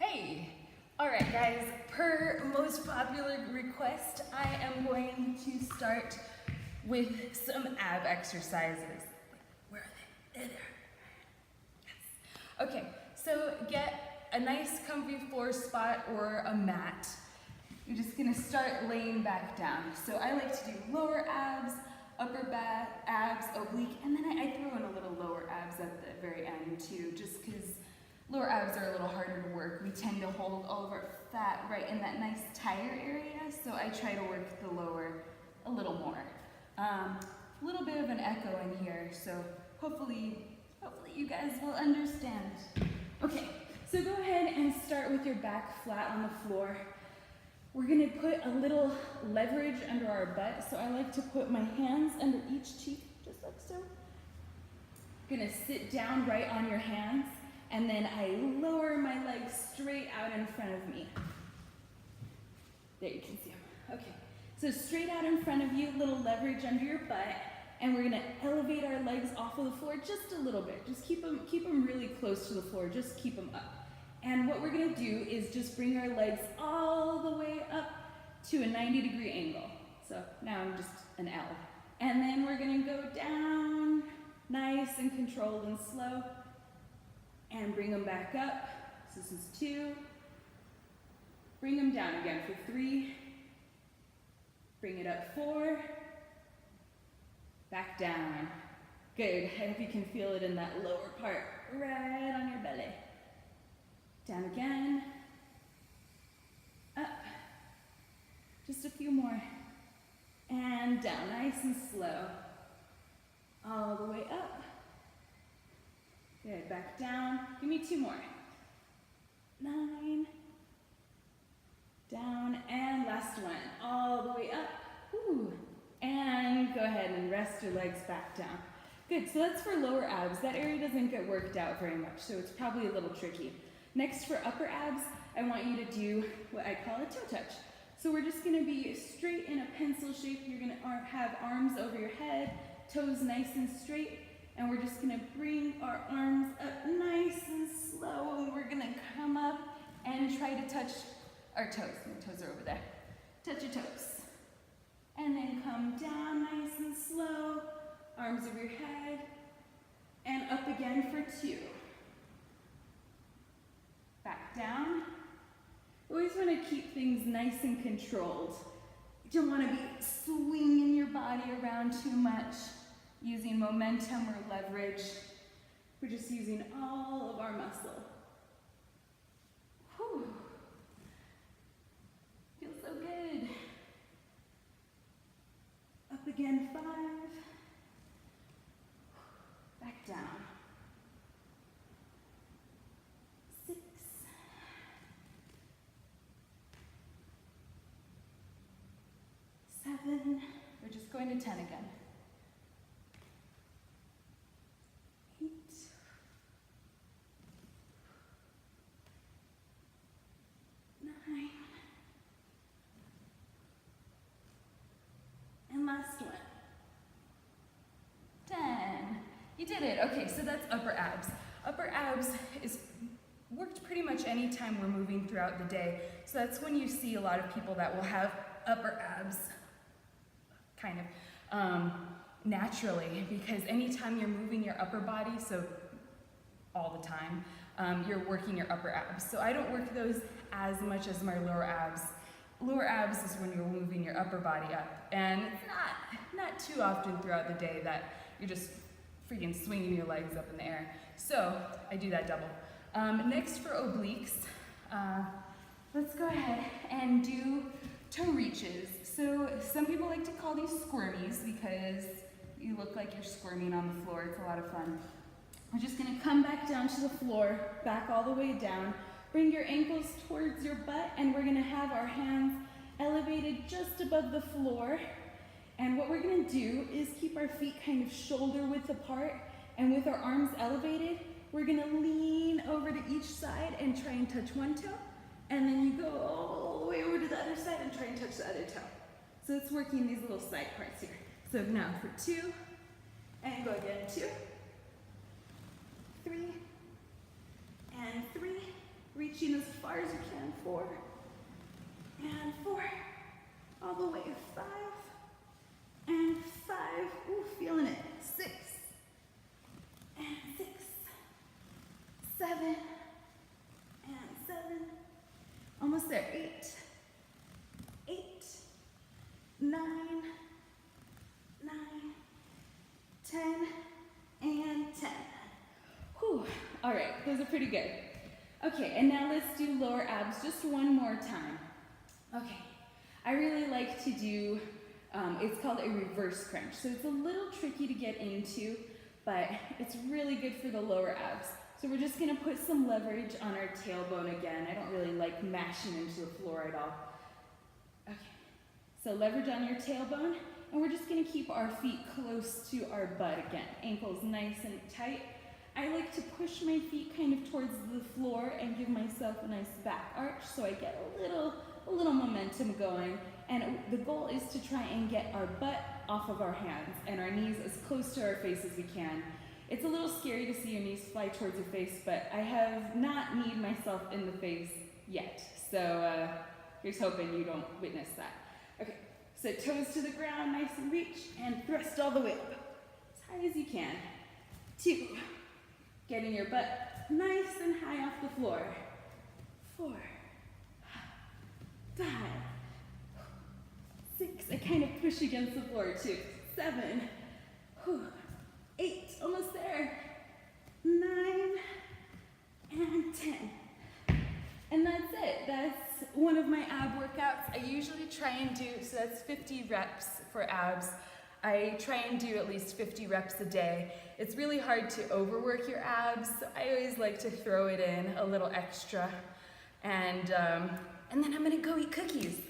Hey! Alright guys, per most popular request, I am going to start with some ab exercises. Where are they? There. Yes. Okay, so get a nice comfy floor spot or a mat. You're just gonna start laying back down. So I like to do lower abs, upper back, abs, oblique, and then I throw in a little lower abs at the very end too, just because lower abs are a little harder to work. We tend to hold all of our fat right in that nice tire area, so I try to work the lower a little more. A little bit of an echo in here, so hopefully you guys will understand. Okay, so go ahead and start with your back flat on the floor. We're gonna put a little leverage under our butt, so I like to put my hands under each cheek, just like so. Gonna sit down right on your hands, and then I lower my legs straight out in front of me. There, you can see them. Okay, so straight out in front of you, little leverage under your butt, and we're gonna elevate our legs off of the floor just a little bit. Just keep them really close to the floor, just keep them up. And what we're gonna do is just bring our legs all the way up to a 90-degree angle. So now I'm just an L. And then we're gonna go down, nice and controlled and slow, and bring them back up. So this is 2. Bring them down again for 3. Bring it up 4. Back down. Good. I hope you can feel it in that lower part, right on your belly. Down again. Up. Just a few more. And down, nice and slow. All the way up. Good, back down. Give me 2 more. 9. Down, and last one. All the way up. Woo. And go ahead and rest your legs back down. Good, so that's for lower abs. That area doesn't get worked out very much, so it's probably a little tricky. Next, for upper abs, I want you to do what I call a toe touch. So we're just gonna be straight in a pencil shape. You're gonna have arms over your head, toes nice and straight, and we're just gonna bring our arms up nice and slow, and we're gonna come up and try to touch our toes. My toes are over there. Touch your toes. And then come down nice and slow, arms over your head, and up again for 2. Back down. You always want to keep things nice and controlled. You don't want to be swinging your body around too much, using momentum or leverage. We're just using all of our muscle. Whew. Feels so good. Up again, 5. Back down. 6. 7. We're just going to 10 again. 8. 9. And last one. 10. You did it. Okay, so that's upper abs. Upper abs is worked pretty much any time we're moving throughout the day. So that's when you see a lot of people that will have upper abs kind of naturally, because anytime you're moving your upper body, so all the time, you're working your upper abs. So I don't work those as much as my lower abs. Lower abs is when you're moving your upper body up, and it's not too often throughout the day that you're just freaking swinging your legs up in the air. So I do that double. Next for obliques, let's go ahead and do toe reaches. So some people like to call these squirmies because you look like you're squirming on the floor. It's a lot of fun. We're just gonna come back down to the floor, back all the way down. Bring your ankles towards your butt, and we're gonna have our hands elevated just above the floor. And what we're gonna do is keep our feet kind of shoulder width apart, and with our arms elevated, we're gonna lean over to each side and try and touch one toe, and then you go all the way over to the other side and try and touch the other toe. So it's working these little side parts here. So now for 2, and go again, 2, 3, and 3. Reach reaching as far as you can. 4 and 4, all the way. 5 and 5. Ooh, feeling it. 6 and 6, 7 and 7. Almost there. 8, 9, 10, and 10. Whew. All right, those are pretty good. Okay, and now let's do lower abs just one more time. Okay, I really like to do, it's called a reverse crunch. So it's a little tricky to get into, but it's really good for the lower abs. So we're just gonna put some leverage on our tailbone again. I don't really like mashing into the floor at all. Okay, so leverage on your tailbone, and we're just gonna keep our feet close to our butt again. Ankles nice and tight. I like to push my feet kind of towards the floor and give myself a nice back arch so I get a little momentum going. And the goal is to try and get our butt off of our hands and our knees as close to our face as we can. It's a little scary to see your knees fly towards your face, but I have not kneed myself in the face yet. So here's hoping you don't witness that. Okay, so toes to the ground, nice and reach, and thrust all the way up, as high as you can. 2, getting your butt nice and high off the floor. 4, 5, 6, I kind of push against the floor too. 7, 8, almost there. 9, and 10. And that's it. That's one of my ab workouts. I usually try and do, so that's 50 reps for abs. I try and do at least 50 reps a day. It's really hard to overwork your abs, so I always like to throw it in a little extra. And then I'm gonna go eat cookies.